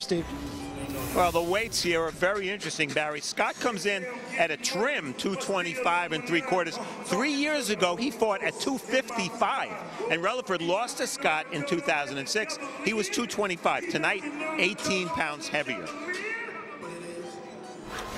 Steve. Well, the weights here are very interesting, Barry. Scott comes in at a trim 225 3/4. 3 years ago, he fought at 255, and Releford lost to Scott in 2006. He was 225. Tonight, 18 pounds heavier.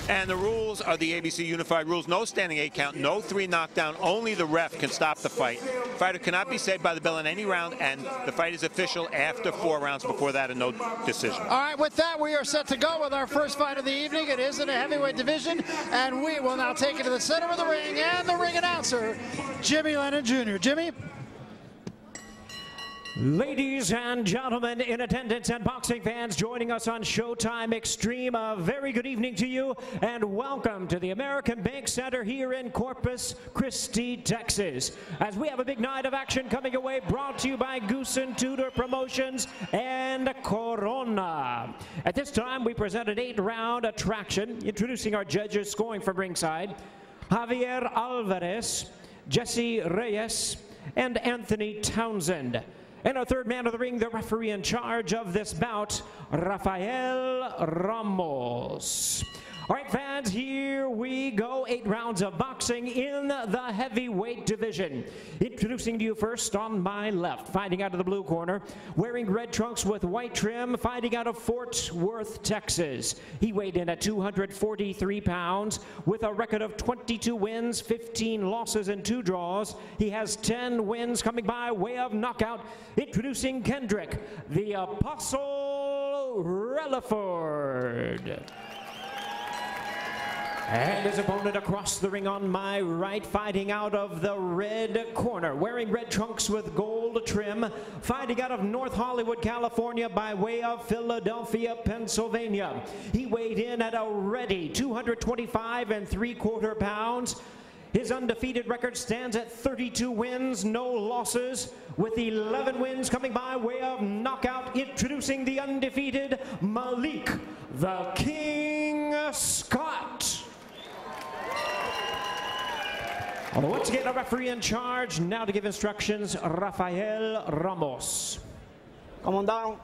And the rules are the ABC unified rules. No standing 8 count, no 3 knockdown. Only the ref can stop the fight. Fighter cannot be saved by the bell in any round, and the fight is official after 4 rounds. Before that, a no decision. All right, with that, we are set to go with our first fight of the evening. It is in a heavyweight division, and we will now take it to the center of the ring, and the ring announcer, Jimmy Lennon Jr. Jimmy? Ladies and gentlemen in attendance and boxing fans joining us on Showtime Extreme, a very good evening to you and welcome to the American Bank Center here in Corpus Christi, Texas. As we have a big night of action coming away, brought to you by Goose and Tudor Promotions and Corona. At this time, we present an 8-round attraction, introducing our judges scoring from ringside: Javier Alvarez, Jesse Reyes, and Anthony Townsend. And our third man of the ring, the referee in charge of this bout, Rafael Ramos. All right, fans, here we go. 8 rounds of boxing in the heavyweight division. Introducing to you first on my left, fighting out of the blue corner, wearing red trunks with white trim, fighting out of Fort Worth, Texas. He weighed in at 243 pounds with a record of 22 wins, 15 losses, and 2 draws. He has 10 wins coming by way of knockout. Introducing Kendrick, the Apostle Releford. And his opponent across the ring on my right, fighting out of the red corner, wearing red trunks with gold trim, fighting out of North Hollywood, California by way of Philadelphia, Pennsylvania. He weighed in at a ready 225 3/4 pounds. His undefeated record stands at 32 wins, no losses, with 11 wins coming by way of knockout. Introducing the undefeated Malik the King Scott. Once again, a referee in charge. Now to give instructions, Rafael Ramos. Come on down.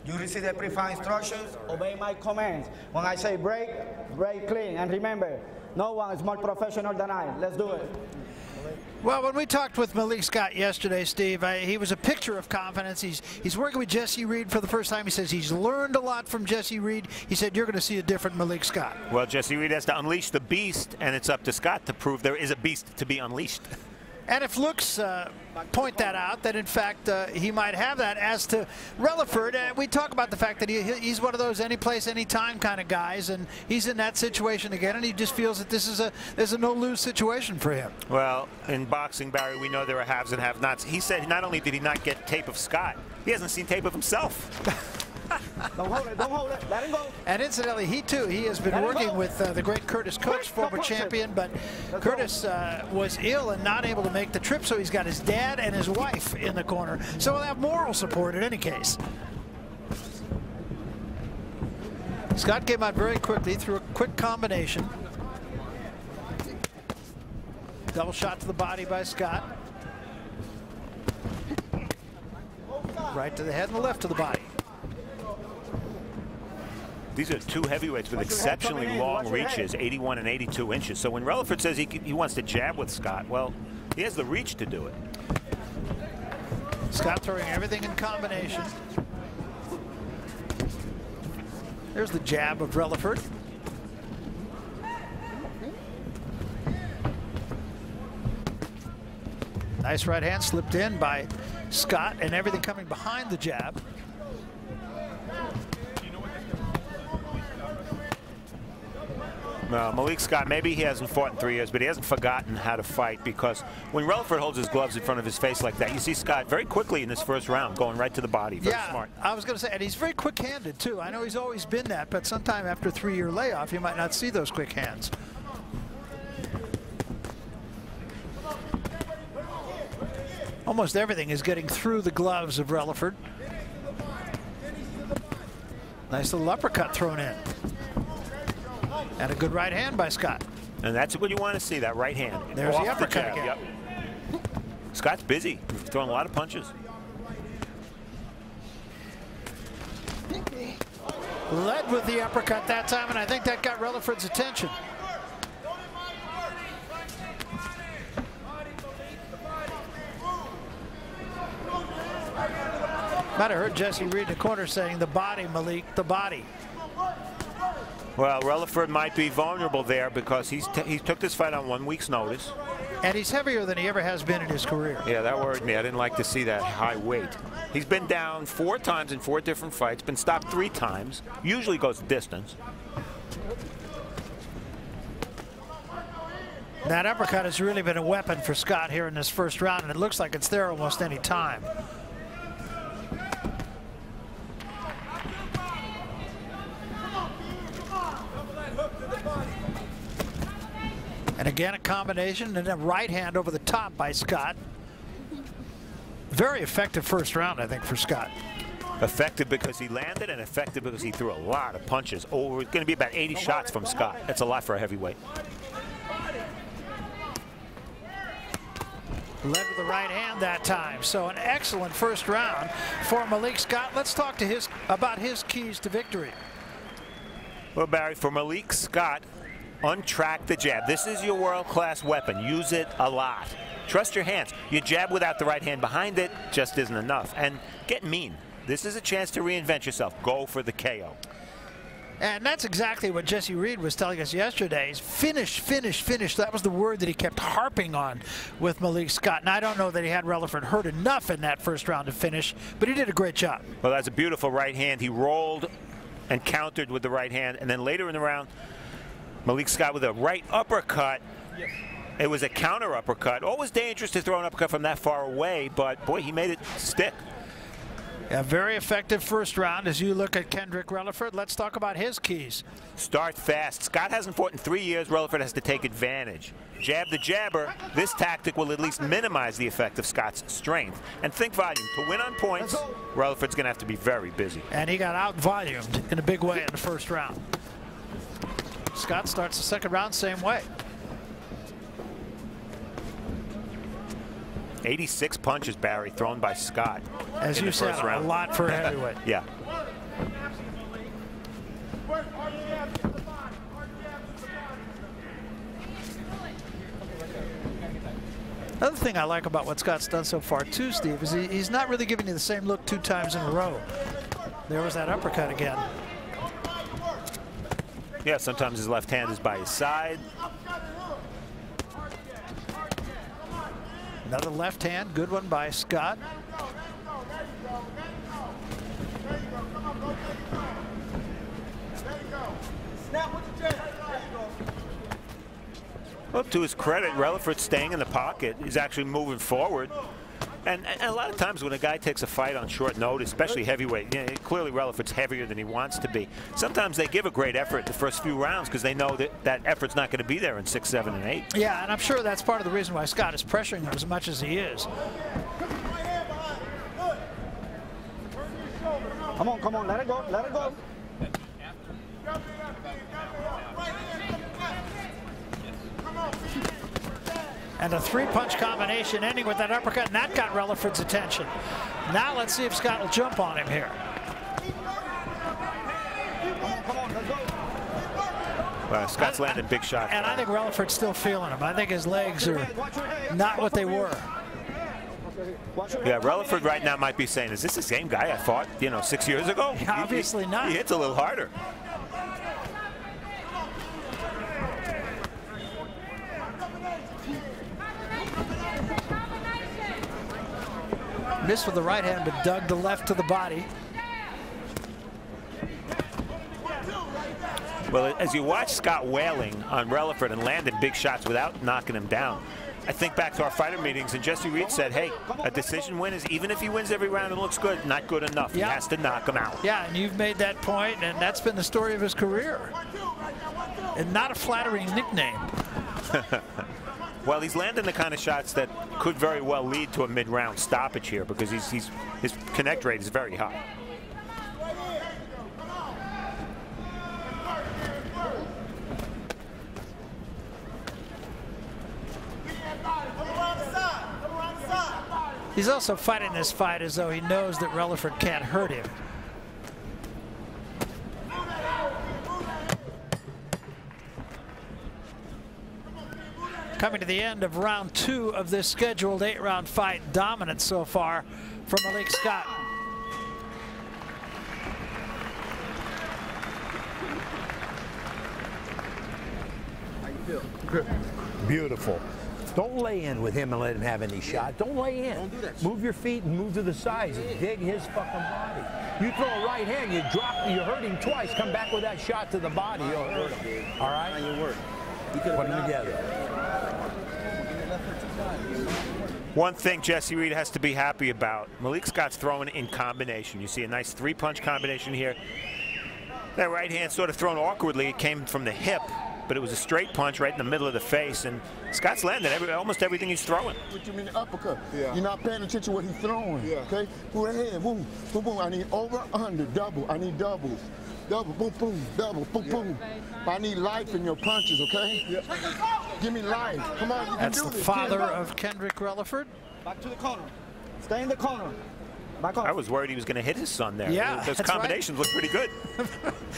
You receive the pre-fight instructions, obey my commands. When I say break, break clean. And remember, no one is more professional than I. Let's do it. Well, when we talked with Malik Scott yesterday, Steve, he was a picture of confidence. He's working with Jesse Reed for the first time. He says he's learned a lot from Jesse Reed. He said you're going to see a different Malik Scott. Well, Jesse Reed has to unleash the beast, and it's up to Scott to prove there is a beast to be unleashed. And if looks point that out, that in fact he might have that. As to Releford, we talk about the fact that he's one of those any place, any time kind of guys, and he's in that situation again, and he just feels that there's a no-lose situation for him. Well, in boxing, Barry, we know there are haves and have-nots. He said not only did he not get tape of Scott, he hasn't seen tape of himself. Don't hold it, don't hold it, let him go. And incidentally, he has been working with the great Curtis Coates, former champion, but Curtis was ill and not able to make the trip, so he's got his dad and his wife in the corner. So we'll have moral support in any case. Scott came out very quickly through a quick combination. Double shot to the body by Scott. Right to the head and the left to the body. These are 2 heavyweights with exceptionally long reaches, 81 and 82 inches. So when Releford says he wants to jab with Scott, well, he has the reach to do it. Scott throwing everything in combination. There's the jab of Releford. Nice right hand slipped in by Scott, and everything coming behind the jab. Malik Scott, maybe he hasn't fought in 3 years, but he hasn't forgotten how to fight, because when Releford holds his gloves in front of his face like that, you see Scott very quickly in this first round going right to the body. Very smart. I was going to say, and he's very quick-handed too. I know he's always been that, but sometime after a 3-year layoff, you might not see those quick hands. Almost everything is getting through the gloves of Releford. Nice little uppercut thrown in. And a good right hand by Scott. And that's what you want to see, that right hand. There's the uppercut again. Yep. Scott's busy. He's throwing a lot of punches. Led with the uppercut that time, and I think that got Releford's attention. Might have heard Jesse Reed in the corner saying, the body, Malik, the body. Well, Releford might be vulnerable there because he took this fight on 1 week's notice. And he's heavier than he ever has been in his career. Yeah, that worried me. I didn't like to see that high weight. He's been down 4 times in 4 different fights, been stopped 3 times, usually goes the distance. That uppercut has really been a weapon for Scott here in this first round, and it looks like it's there almost any time. And again, a combination and a right hand over the top by Scott. Very effective first round, I think, for Scott. Effective because he landed, and effective because he threw a lot of punches. Over, it's going to be about 80 shots from Scott. That's a lot for a heavyweight. Led with the right hand that time. So an excellent first round for Malik Scott. Let's talk to about his keys to victory. Well, Barry, for Malik Scott, untrack the jab. This is your world-class weapon. Use it a lot. Trust your hands. Your jab without the right hand behind it just isn't enough. And get mean. This is a chance to reinvent yourself. Go for the KO. And that's exactly what Jesse Reed was telling us yesterday. Is finish, finish, finish. That was the word that he kept harping on with Malik Scott. And I don't know that he had Releford hurt enough in that first round to finish, but he did a great job. Well, that's a beautiful right hand. He rolled and countered with the right hand. And then later in the round, Malik Scott with a right uppercut. It was a counter uppercut. Always dangerous to throw an uppercut from that far away, but boy, he made it stick. A very effective first round as you look at Kendrick Releford. Let's talk about his keys. Start fast. Scott hasn't fought in 3 years. Releford has to take advantage. Jab the jabber. This tactic will at least minimize the effect of Scott's strength. And think volume. To win on points, Releford's going to have to be very busy. And he got out-volumed in a big way in the first round. Scott starts the second round same way. 86 punches, Barry, thrown by Scott. As you said, a lot for a heavyweight. Yeah. Another thing I like about what Scott's done so far too, Steve, is he's not really giving you the same look 2 times in a row. There was that uppercut again. Yeah, sometimes his left hand is by his side. Another left hand, good one by Scott. Well, to his credit, Releford staying in the pocket. He's actually moving forward. And a lot of times when a guy takes a fight on short notice, especially heavyweight, you know, clearly Releford's heavier than he wants to be. Sometimes they give a great effort the first few rounds because they know that that effort's not going to be there in 6, 7, and 8. Yeah, and I'm sure that's part of the reason why Scott is pressuring him as much as he is. Come on, let it go, let it go. And a 3-punch combination ending with that uppercut, and that got Releford's attention. Now let's see if Scott will jump on him here. Come on, let's go. Scott's landing big shots. And I think Releford's still feeling him. I think his legs are not what they were. Yeah, Releford right now might be saying, is this the same guy I fought, 6 years ago? Obviously not. He hits a little harder. Missed with the right hand, but dug the left to the body. Well, as you watch Scott wailing on Releford and landing big shots without knocking him down, I think back to our fighter meetings, and Jesse Reed said, hey, a decision win is, even if he wins every round and looks good, not good enough. Yeah. He has to knock him out. Yeah, and you've made that point, and that's been the story of his career. And not a flattering nickname. Well, he's landing the kind of shots that could very well lead to a mid-round stoppage here because his connect rate is very high. He's also fighting this fight as though he knows that Releford can't hurt him. Coming to the end of round 2 of this scheduled 8-round fight. Dominant so far from Malik Scott. How you feel? Good. Beautiful. Don't lay in with him and let him have any shot. Don't lay in. Don't do that. Move your feet and move to the sides and dig his fucking body. You throw a right hand, you hurt him twice. Come back with that shot to the body, you'll hurt him. All right? On your work. Put them together. One thing Jesse Reed has to be happy about, Malik Scott's throwing in combination. You see a nice 3-punch combination here. That right hand sort of thrown awkwardly. It came from the hip, but it was a straight punch right in the middle of the face, and Scott's landed almost everything he's throwing. What you mean the uppercut? Yeah. You're not paying attention to what he's throwing. Yeah. Okay? Move ahead, boom, boom, boom. I need over, under, double. I need doubles. Double, boom, boom, double, boom, boom. I need life in your punches, okay? Yeah. Give me life. Come on, you can do this. That's the father of Kendrick Releford. Back to the corner. Stay in the corner. Back off. I was worried he was going to hit his son there. Yeah, those combinations look pretty good.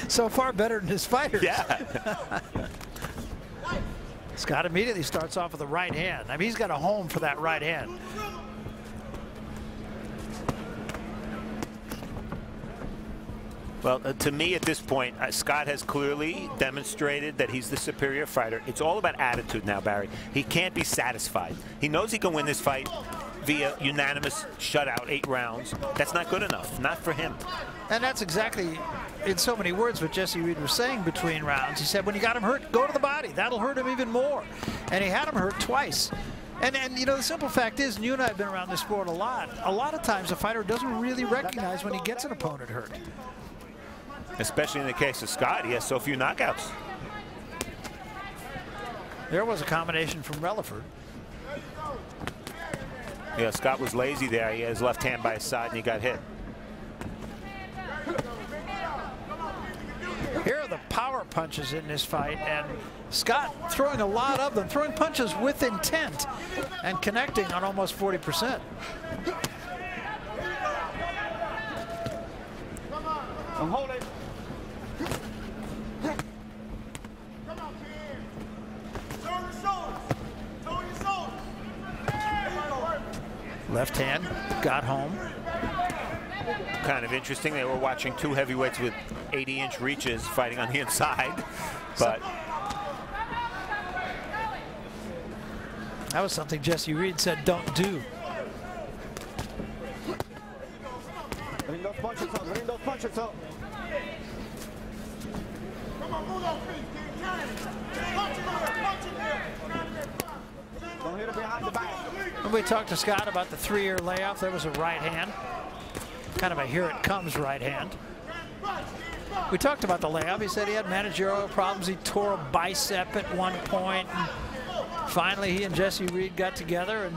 So far better than his fighters. Yeah. Scott immediately starts off with the right hand. I mean, he's got a home for that right hand. Well, to me at this point, Scott has clearly demonstrated that he's the superior fighter. It's all about attitude now, Barry. He can't be satisfied. He knows he can win this fight via unanimous shutout, 8 rounds. That's not good enough, not for him. And that's exactly, in so many words, what Jesse Reed was saying between rounds. He said, when you got him hurt, go to the body. That'll hurt him even more. And he had him hurt twice. And you know, the simple fact is, and you and I have been around this sport a lot of times a fighter doesn't really recognize when he gets an opponent hurt. Especially in the case of Scott, he has so few knockouts. There was a combination from Releford. Yeah, Scott was lazy there. He had his left hand by his side and he got hit. Here are the power punches in this fight, and Scott throwing a lot of them, throwing punches with intent and connecting on almost 40%. Don't hold it. Left hand got home. Kind of interesting. They were watching 2 heavyweights with 80-inch reaches fighting on the inside, but that was something Jesse Reed said don't do. Bring those punches up. Bring those punches up. Don't hit it behind the back. When we talked to Scott about the 3-year layoff, there was a right hand. Kind of a here it comes right hand. We talked about the layoff. He said he had managerial problems. He tore a bicep at one point. And finally, he and Jesse Reed got together, and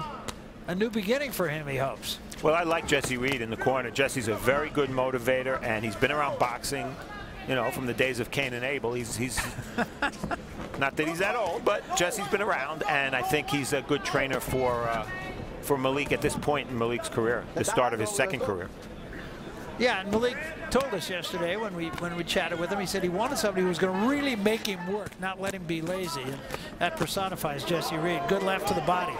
a new beginning for him, he hopes. Well, I like Jesse Reed in the corner. Jesse's a very good motivator, and he's been around boxing, you know, from the days of Cain and Abel. He's not that he's that old, but Jesse's been around, and I think he's a good trainer for Malik at this point in Malik's career, the start of his second career. Yeah, and Malik told us yesterday when we chatted with him, he said he wanted somebody who was going to really make him work, not let him be lazy. And that personifies Jesse Reed. Good left to the body.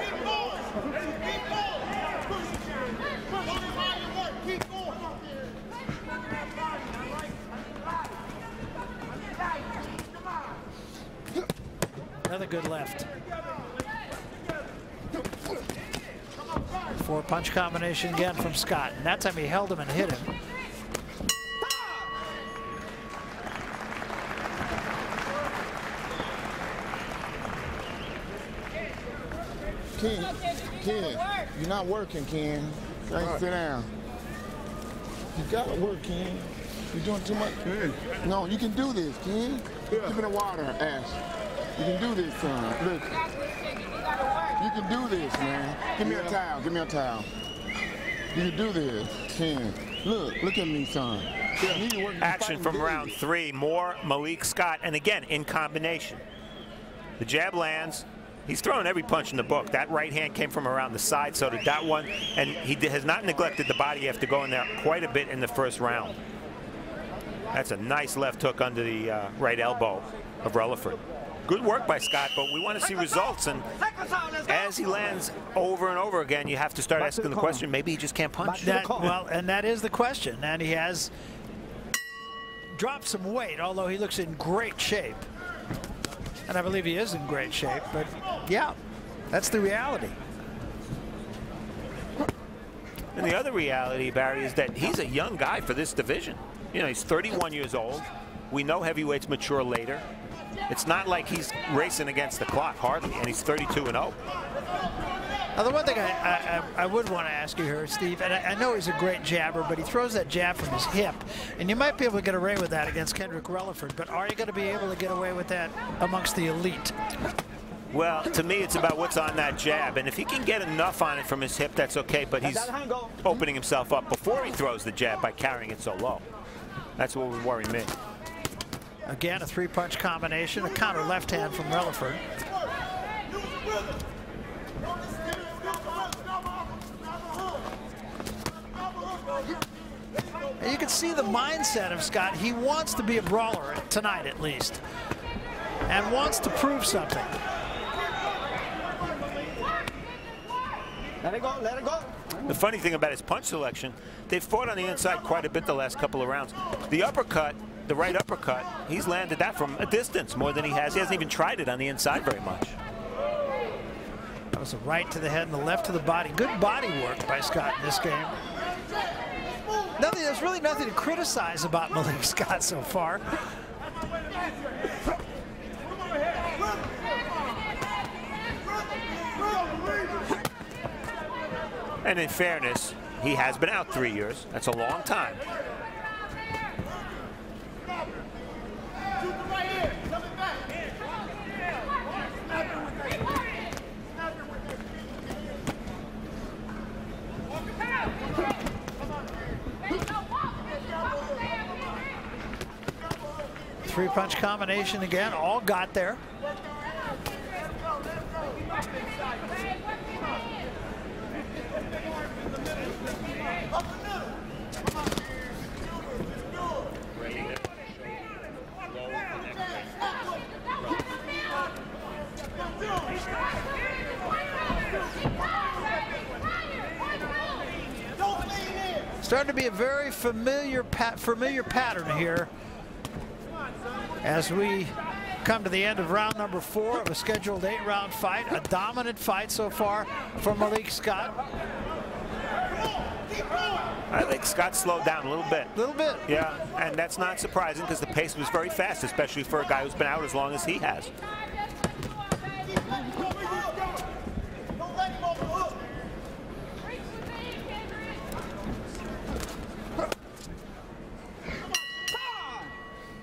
Another good left. 4-punch combination again from Scott. And that time he held him and hit him. Ken, you're not working, Ken. Right. Sit down. You gotta work, Ken. You're doing too much. No, you can do this, Ken. Give me the water, Ash. You can do this, son. Look. You can do this, man. Give me a towel. Give me a towel. You can do this, Ken. Look at me, son. Action from round 3. More Malik Scott, and again in combination. The jab lands. He's throwing every punch in the book. That right hand came from around the side, so did that one. And he has not neglected the body after going there quite a bit in the first round. That's a nice left hook under the right elbow of Releford. Good work by Scott, but we want to see results. And as he lands over and over again, you have to start asking the question, maybe he just can't punch. Well, and that is the question. And he has dropped some weight, although he looks in great shape. And I believe he is in great shape. But, yeah, that's the reality. And the other reality, Barry, is that he's a young guy for this division. You know, he's 31 years old. We know heavyweights mature later. It's not like he's racing against the clock, hardly, and he's 32-0. Now, the one thing I would want to ask you here, Steve, and I know he's a great jabber, but he throws that jab from his hip, and you might be able to get away with that against Kendrick Releford, but are you going to be able to get away with that amongst the elite? Well, to me, it's about what's on that jab, and if he can get enough on it from his hip, that's okay, but he's opening himself up before he throws the jab by carrying it so low. That's what would worry me. Again, a three-punch combination, a counter left hand from Releford. And you can see the mindset of Scott. He wants to be a brawler tonight, at least, and wants to prove something. Let it go, let it go. The funny thing about his punch selection, they've fought on the inside quite a bit the last couple of rounds. The uppercut, the right uppercut, he's landed that from a distance more than he has. He hasn't even tried it on the inside very much. That was a right to the head and the left to the body. Good body work by Scott in this game. There's really nothing to criticize about Malik Scott so far. And in fairness, he has been out 3 years. That's a long time. Three-punch combination again, all got there. Starting to be a very familiar pattern here as we come to the end of round number 4 of a scheduled 8-round fight. A dominant fight so far for Malik Scott. I think Scott slowed down a little bit. A little bit. Yeah, and that's not surprising because the pace was very fast, especially for a guy who's been out as long as he has.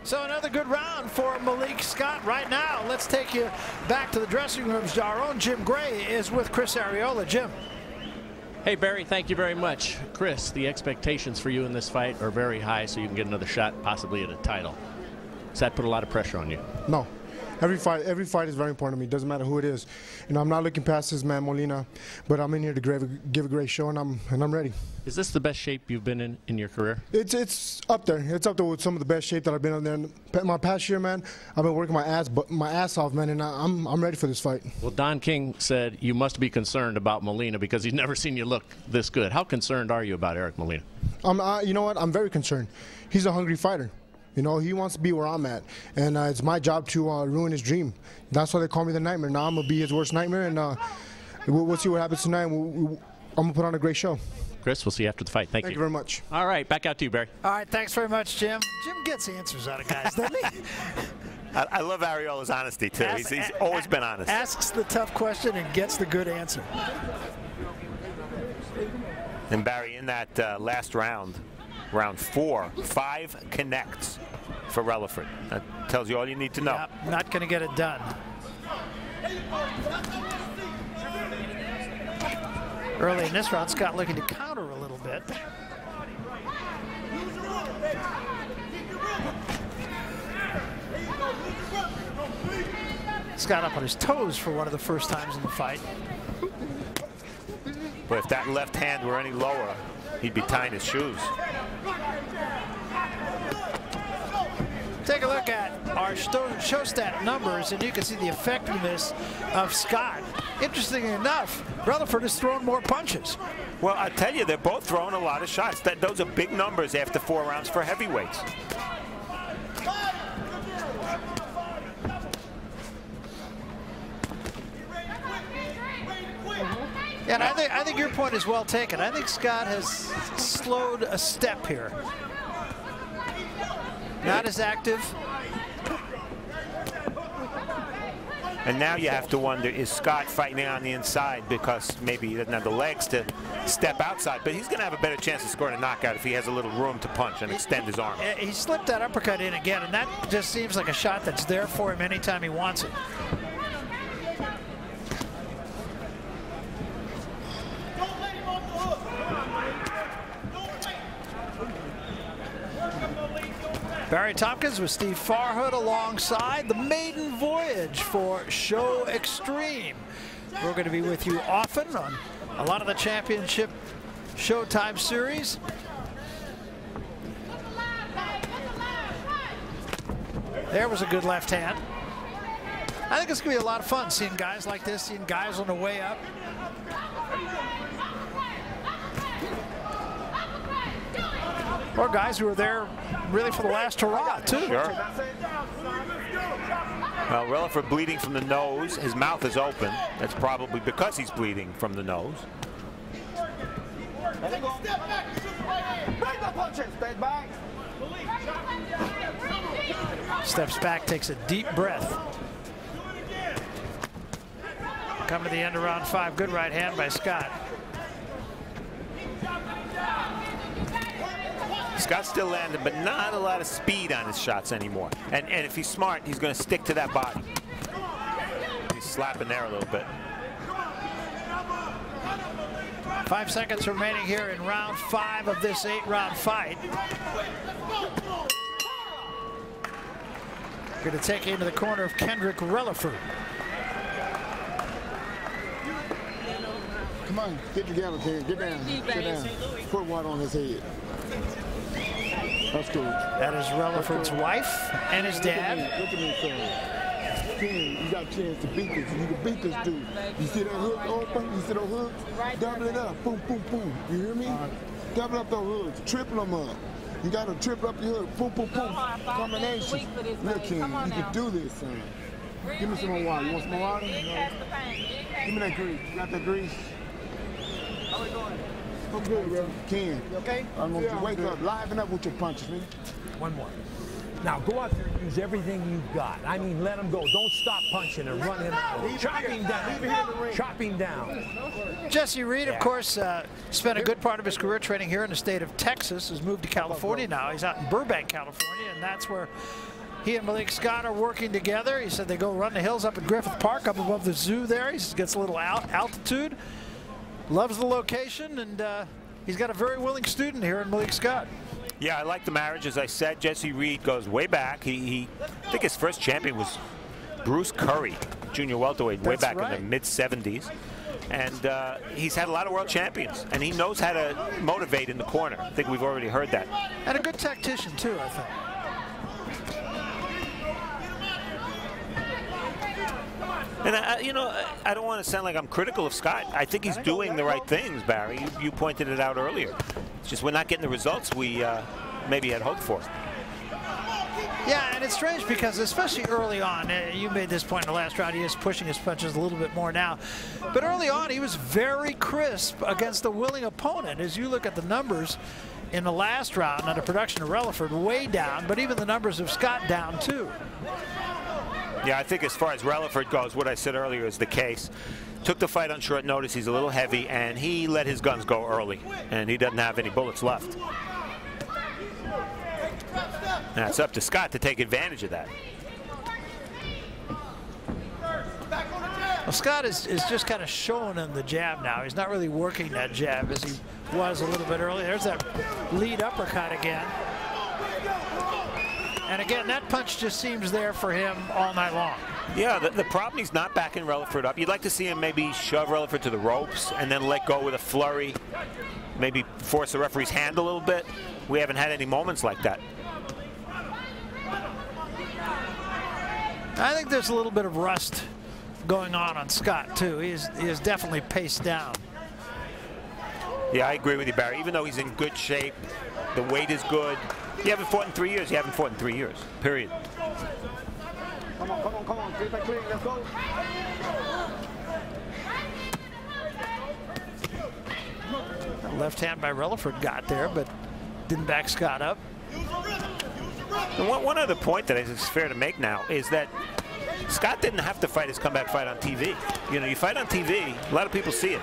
So another good round for Malik Scott. Right now, let's take you back to the dressing rooms. Our own Jim Gray is with Chris Arreola. Jim. Hey, Barry, thank you very much. Chris, the expectations for you in this fight are very high, so you can get another shot possibly at a title. Does that put a lot of pressure on you? No. Every fight is very important to me. Doesn't matter who it is. You know, I'm not looking past this man Molina, but I'm in here to give a great show, and I'm ready. Is this the best shape you've been in your career? It's up there. It's up there with some of the best shape that I've been in there. In my past year, man, I've been working my ass off, man, and I'm ready for this fight. Well, Don King said you must be concerned about Molina because he's never seen you look this good. How concerned are you about Eric Molina? You know what? I'm very concerned. He's a hungry fighter. You know, he wants to be where I'm at, and it's my job to ruin his dream. That's why they call me the Nightmare. Now I'm going to be his worst nightmare, and we'll see what happens tonight. I'm going to put on a great show. Chris, we'll see you after the fight. Thank you. Thank you very much. All right, back out to you, Barry. All right, thanks very much, Jim. Jim gets answers out of guys, doesn't he? I love Arreola's honesty, too. He's always been honest. Asks the tough question and gets the good answer. And Barry, in that last round, round 4, 5 connects for Releford. That tells you all you need to know. Yep, not going to get it done. Early in this round, Scott looking to counter a little bit. Scott up on his toes for one of the first times in the fight. But if that left hand were any lower, he'd be tying his shoes. Take a look at our our show stat numbers, and you can see the effectiveness of Scott. Interestingly enough, Releford has thrown more punches. Well, I tell you, they're both throwing a lot of shots. Those are big numbers after 4 rounds for heavyweights. Yeah, and I think your point is well taken. I think Scott has slowed a step here. Not as active. And now you have to wonder, is Scott fighting on the inside because maybe he doesn't have the legs to step outside? But he's going to have a better chance of scoring a knockout if he has a little room to punch and extend his arm. He slipped that uppercut in again, and that just seems like a shot that's there for him anytime he wants it. Barry Tompkins with Steve Farhood alongside the maiden voyage for Show Extreme. We're going to be with you often on a lot of the championship Showtime series. There was a good left hand. I think it's going to be a lot of fun seeing guys like this, seeing guys on the way up. Or guys who are there really for the last hurrah, too. Sure. Well, Releford bleeding from the nose. His mouth is open. That's probably because he's bleeding from the nose. Steps back, takes a deep breath. Coming to the end of round 5. Good right hand by Scott. Scott's still landing, but not a lot of speed on his shots anymore. And if he's smart, he's going to stick to that body. He's slapping there a little bit. 5 seconds remaining here in round 5 of this 8-round fight. Going to take into the corner of Kendrick Releford. Come on, get together, kid. Get down. Get down. Put water on his head. That's cool. That is Releford's wife and his dad. Look at me, son. King, you got a chance to beat this. You can beat this dude. You see that hook open? You see those hooks? Double it up. Boom, boom, boom. You hear me? Double up those hooks. Triple them up. You got to triple up your hook. Boom, boom, boom. Combination. Look, King, you can do this, son. Give me some more water. You want some more water? No. Give me that grease. You got that grease? How we going? I'm good, bro. Ken. You okay? I'm going to wake up, liven up with your punches, man. One more. Now go out there and use everything you've got. I mean, let him go. Don't stop punching and run him out. Chop him down. Chop him down. Jesse Reed, of course, spent a good part of his career training here in the state of Texas. Has moved to California now. He's out in Burbank, California, and that's where he and Malik Scott are working together. He said they go run the hills up at Griffith Park, up above the zoo there. He gets a little altitude. Loves the location, and he's got a very willing student here in Malik Scott. Yeah, I like the marriage. As I said, Jesse Reed goes way back. I think his first champion was Bruce Curry, junior welterweight, way back in the mid-70s. And he's had a lot of world champions, and he knows how to motivate in the corner. I think we've already heard that. And a good tactician, too, I think. And, you know, I don't want to sound like I'm critical of Scott. I think he's doing the right things, Barry. You pointed it out earlier. It's just we're not getting the results we maybe had hoped for. Yeah, and it's strange because especially early on, you made this point in the last round, he is pushing his punches a little bit more now. But early on, he was very crisp against a willing opponent. As you look at the numbers in the last round, under production of Releford, way down, but even the numbers of Scott down, too. Yeah, I think as far as Releford goes, what I said earlier is the case. Took the fight on short notice. He's a little heavy, and he let his guns go early, and he doesn't have any bullets left. Now it's up to Scott to take advantage of that. Well, Scott is just kind of showing him the jab now. He's not really working that jab as he was a little bit earlier. There's that lead uppercut again. And again, that punch just seems there for him all night long. Yeah, the problem, he's not backing Releford up. You'd like to see him maybe shove Releford to the ropes and then let go with a flurry, maybe force the referee's hand a little bit. We haven't had any moments like that. I think there's a little bit of rust going on Scott, too. He is definitely paced down. Yeah, I agree with you, Barry. Even though he's in good shape, the weight is good. You haven't fought in 3 years. You haven't fought in 3 years, period. Come on, come on, come on. Keep it clean. Let's go. Left hand by Releford got there, but didn't back Scott up. And one other point that is fair to make now is that Scott didn't have to fight his comeback fight on TV. You know, you fight on TV, a lot of people see it.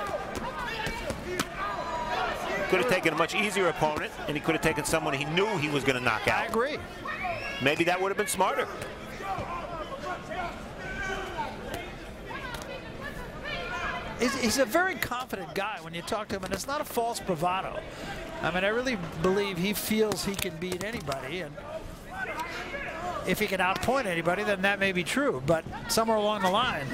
Could have taken a much easier opponent, and he could have taken someone he knew he was going to knock out. I agree. Maybe that would have been smarter. He's a very confident guy when you talk to him, and it's not a false bravado. I mean, I really believe he feels he can beat anybody, and if he can outpoint anybody, then that may be true, but somewhere along the line.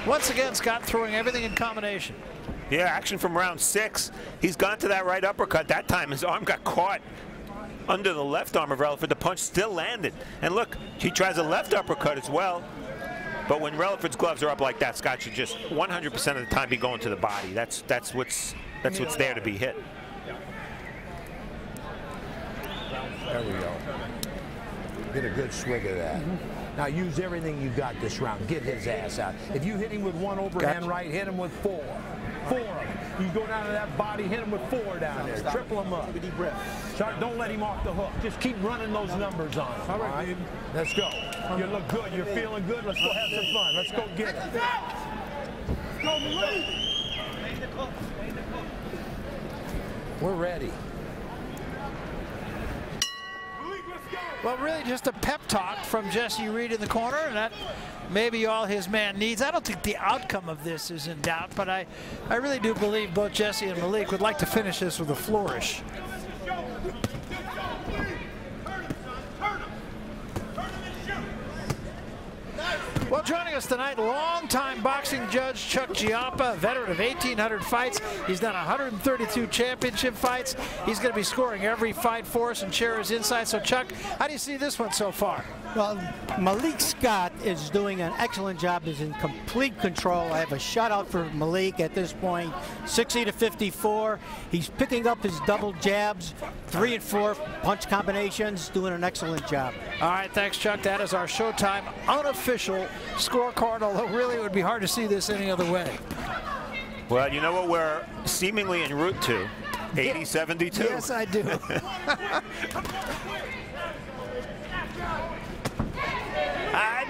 Once again, Scott throwing everything in combination. Yeah, action from round 6. He's gone to that right uppercut. That time his arm got caught under the left arm of Releford. The punch still landed. And look, he tries a left uppercut as well. But when Releford's gloves are up like that, Scott should just 100% of the time be going to the body. That's what's there to be hit. There we go. Get a good swing of that. Now use everything you got this round. Get his ass out. If you hit him with one overhand right, hit him with 4. 4 of them. You go down to that body, hit him with 4 down there. Triple him up. Take a deep breath. Sorry, don't let him off the hook. Just keep running those numbers on him. All right, baby. Let's go. You look good. You're feeling good. Let's go have some fun. Let's go get it. Go, Malik. We're ready. Well, really just a pep talk from Jesse Reed in the corner, and that may be all his man needs. I don't think the outcome of this is in doubt, but I really do believe both Jesse and Malik would like to finish this with a flourish. Well, joining us tonight, longtime boxing judge Chuck Giappa, a veteran of 1,800 fights. He's done 132 championship fights. He's going to be scoring every fight for us and share his insights. So, Chuck, how do you see this one so far? Well, Malik Scott is doing an excellent job. He's in complete control. I have a shutout for Malik at this point, 60-54. He's picking up his double jabs, 3 and 4 punch combinations, doing an excellent job. All right, thanks, Chuck. That is our Showtime unofficial scorecard, although really it would be hard to see this any other way. Well, you know what we're seemingly en route to? 80-72. Yes, I do.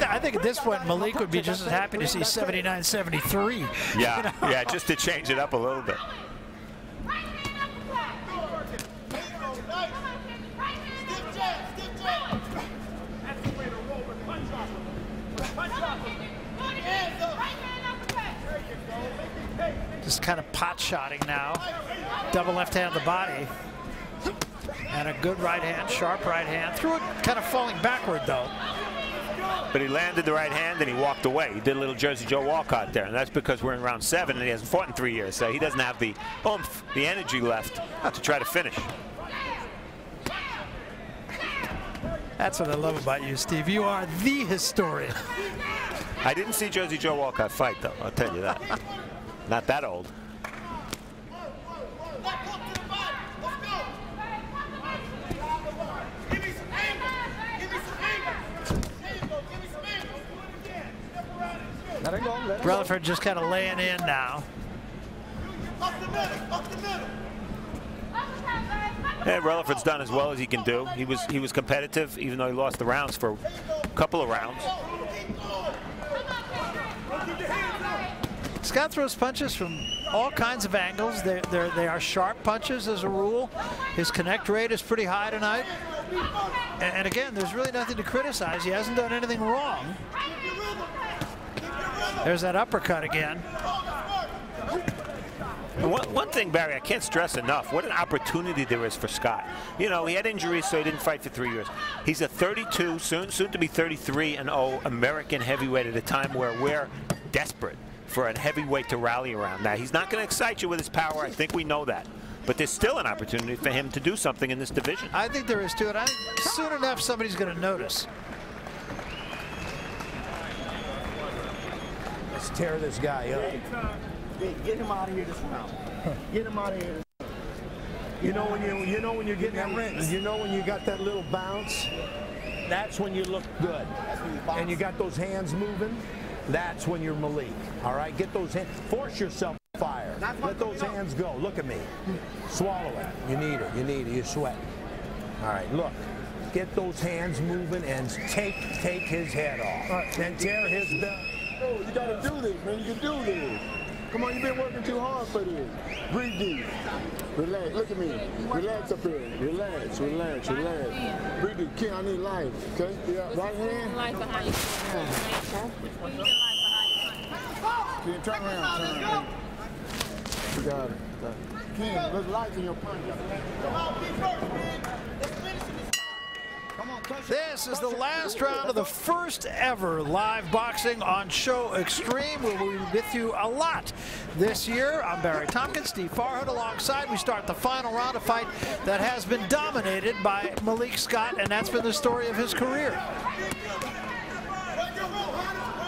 I think at this point Malik would be just as happy to see 79-73. Yeah, you know? Yeah, just to change it up a little bit. Just kind of pot-shotting now. Double left hand on the body. And a good right hand, sharp right hand. Threw it kind of falling backward, though. But he landed the right hand and he walked away. He did a little Jersey Joe Walcott there. And that's because we're in round 7 and he hasn't fought in 3 years. So he doesn't have the oomph, the energy left to try to finish. That's what I love about you, Steve. You are the historian. I didn't see Jersey Joe Walcott fight, though. I'll tell you that. Not that old. Releford just kind of laying in now. Yeah, Releford's done as well as he can do. He was competitive, even though he lost the rounds for a couple of rounds. Scott throws punches from all kinds of angles. They are sharp punches as a rule. His connect rate is pretty high tonight. And again, there's really nothing to criticize. He hasn't done anything wrong. There's that uppercut again. And one thing, Barry, I can't stress enough, what an opportunity there is for Scott. You know, he had injuries, so he didn't fight for 3 years. He's a 32, soon to be 33-0 American heavyweight at a time where we're desperate for a heavyweight to rally around. Now, he's not going to excite you with his power. I think we know that. But there's still an opportunity for him to do something in this division. I think there is, too. And soon enough, somebody's going to notice. Let's tear this guy up. Get him out of here this round. Get him out of here. You know when you're getting that ring. You know when you got that little bounce. That's when you look good. And you got those hands moving. That's when you're Malik. All right, get those hands. Force yourself to fire. Let those hands go. Look at me. Swallow it. You need it. You need it. You're sweating. All right, look. Get those hands moving and take his head off. Then tear his belt. Oh, you gotta do this, man. You can do this. Come on, you've been working too hard for this. Breathe deep. Relax. Look at me. Relax up here. Relax. Relax. Relax. Breathe deep. King, I need life. Okay? Yeah. Right hand. Life behind you. King, turn around. Turn around. You got it. King, there's life in your punch. Come on, be first, man. Let's finish this. This is the last round of the first ever live boxing on Show Extreme. We'll be with you a lot this year. I'm Barry Tompkins, Steve Farhood alongside. We start the final round, a fight that has been dominated by Malik Scott, and that's been the story of his career.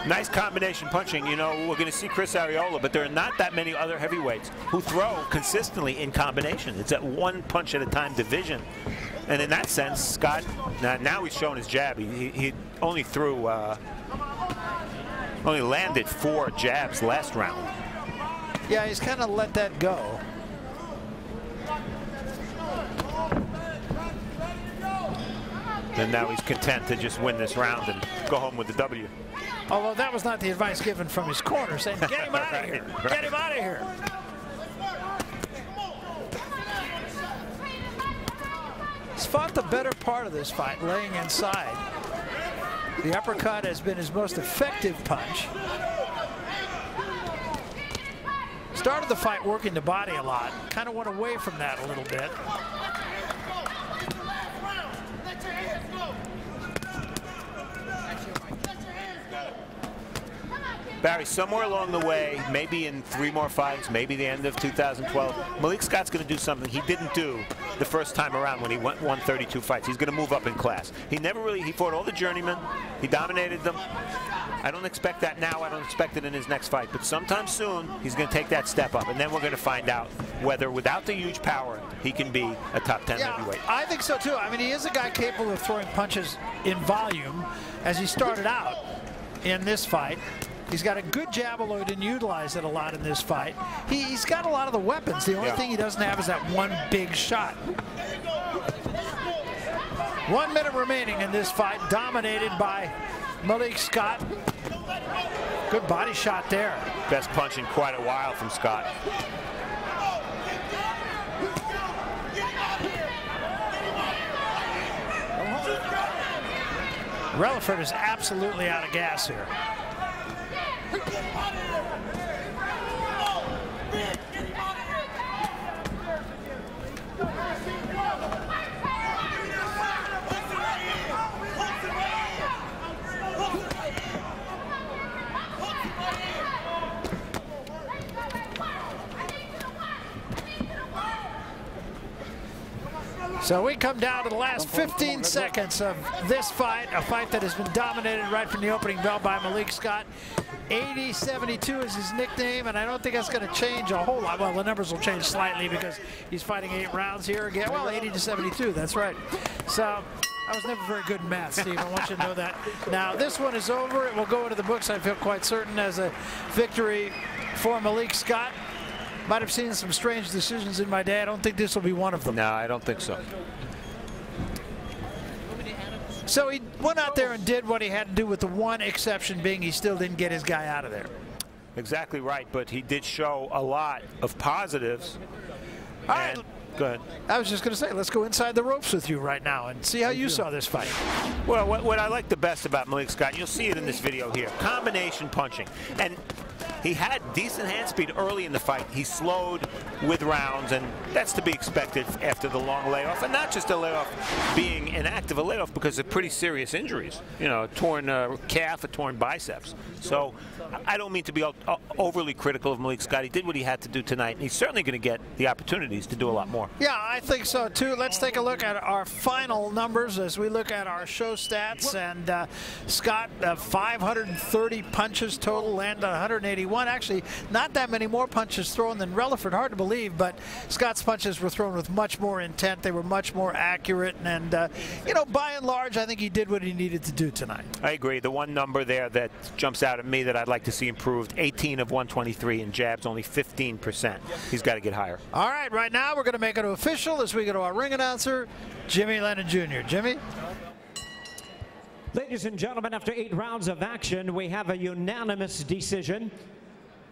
Nice combination punching. You know, we're going to see Chris Arreola, but there are not that many other heavyweights who throw consistently in combination. It's at one punch at a time division. And in that sense, Scott, now he's shown his jab. He only threw, only landed 4 jabs last round. Yeah, he's kind of let that go. And now he's content to just win this round and go home with the W. Although that was not the advice given from his corner, saying, get him out of here. Get him out of here. He's fought the better part of this fight, laying inside. The uppercut has been his most effective punch. Started the fight working the body a lot. Kind of went away from that a little bit. Barry, somewhere along the way, maybe in 3 more fights, maybe the end of 2012, Malik Scott's going to do something he didn't do the first time around when he won 32 fights. He's going to move up in class. He fought all the journeymen. He dominated them. I don't expect that now. I don't expect it in his next fight. But sometime soon, he's going to take that step up. And then we're going to find out whether, without the huge power, he can be a top 10 heavyweight. I think so, too. I mean, he is a guy capable of throwing punches in volume as he started out in this fight. He's got a good jab, although he didn't utilize it a lot in this fight. He's got a lot of the weapons. The only thing he doesn't have is that one big shot. 1 minute remaining in this fight, dominated by Malik Scott. Good body shot there. Best punch in quite a while from Scott. Releford is absolutely out of gas here. So we come down to the last 15 seconds of this fight, a fight that has been dominated right from the opening bell by Malik Scott. 80-72 is his nickname, and I don't think that's going to change a whole lot. Well, the numbers will change slightly because he's fighting 8 rounds here again. Well, 80-72, that's right. So I was never very good in math, Steve. I want you to know that. Now, this one is over. It will go into the books, I feel quite certain, as a victory for Malik Scott. Might have seen some strange decisions in my day. I don't think this will be one of them. No, I don't think so. So he went out there and did what he had to do, with the one exception being he still didn't get his guy out of there. Exactly right, but he did show a lot of positives. All right. Go ahead. I was just going to say, let's go inside the ropes with you right now and see how you saw this fight. Well, what I like the best about Malik Scott, you'll see it in this video here, combination punching. And He had decent hand speed early in the fight. He slowed with rounds, and that's to be expected after the long layoff. And not just a layoff being inactive, a layoff because of pretty serious injuries. You know, a torn calf, a torn biceps. So I don't mean to be overly critical of Malik Scott. He did what he had to do tonight, and he's certainly going to get the opportunities to do a lot more. Yeah, I think so too. Let's take a look at our final numbers as we look at our show stats. And Scott, 530 punches total, landed 181. Actually, not that many more punches thrown than Releford. Hard to believe, but Scott's punches were thrown with much more intent. They were much more accurate, and you know, by and large, I think he did what he needed to do tonight. I agree. The one number there that jumps out at me that I'd like to see improved: 18 of 123 in jabs, only 15%. He's got to get higher. All right, right now we're going to make it official as we go to our ring announcer, Jimmy Lennon Jr. Jimmy? Ladies and gentlemen, after 8 rounds of action, we have a unanimous decision.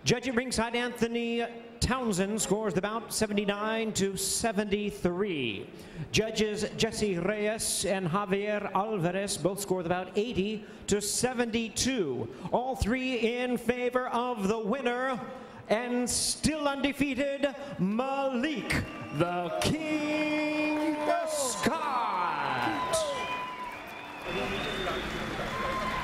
Judge at ringside, Anthony Townsend scores the bout 79-73. Judges Jesse Reyes and Javier Alvarez both score the bout 80-72. All three in favor of the winner, and still undefeated, Malik the King Scott.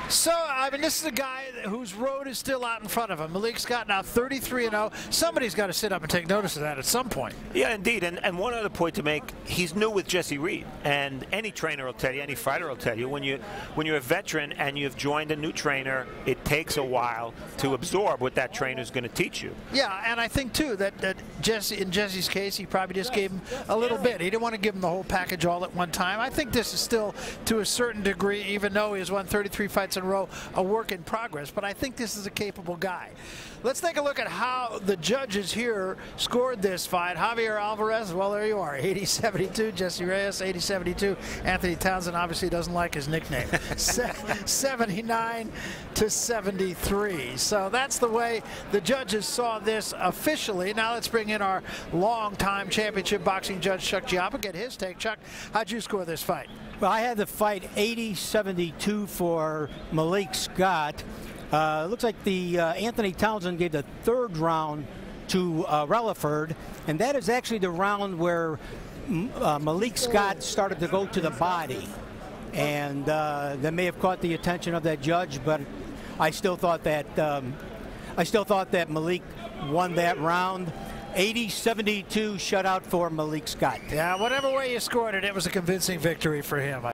So, I mean, this is a guy whose road is still out in front of him. Malik Scott now 33-0. Somebody's got to sit up and take notice of that at some point. Yeah, indeed. And one other point to make, he's new with Jesse Reed. And any trainer will tell you, any fighter will tell you, when you're a veteran and you've joined a new trainer, it takes a while to absorb what that trainer's going to teach you. Yeah, and I think, too, that Jesse, in Jesse's case, he probably just gave him a little bit. He didn't want to give him the whole package all at one time. I think this is still, to a certain degree, even though he has won 33 fights in a row, a work in progress, but I think this is a capable guy. Let's take a look at how the judges here scored this fight. Javier Alvarez, well, there you are, 80-72. Jesse Reyes, 80-72. Anthony Townsend obviously doesn't like his nickname. 79-73. So that's the way the judges saw this officially. Now let's bring in our longtime championship boxing judge, Chuck Giappa, get his take. Chuck, how'd you score this fight? Well, I had the fight 80-72 for Malik Scott. Looks like the Anthony Townsend gave the third round to Releford, and that is actually the round where Malik Scott started to go to the body, and that may have caught the attention of that judge, but I still thought that Malik won that round. 80-72 shutout for Malik Scott. Yeah, whatever way you scored it, it was a convincing victory for him.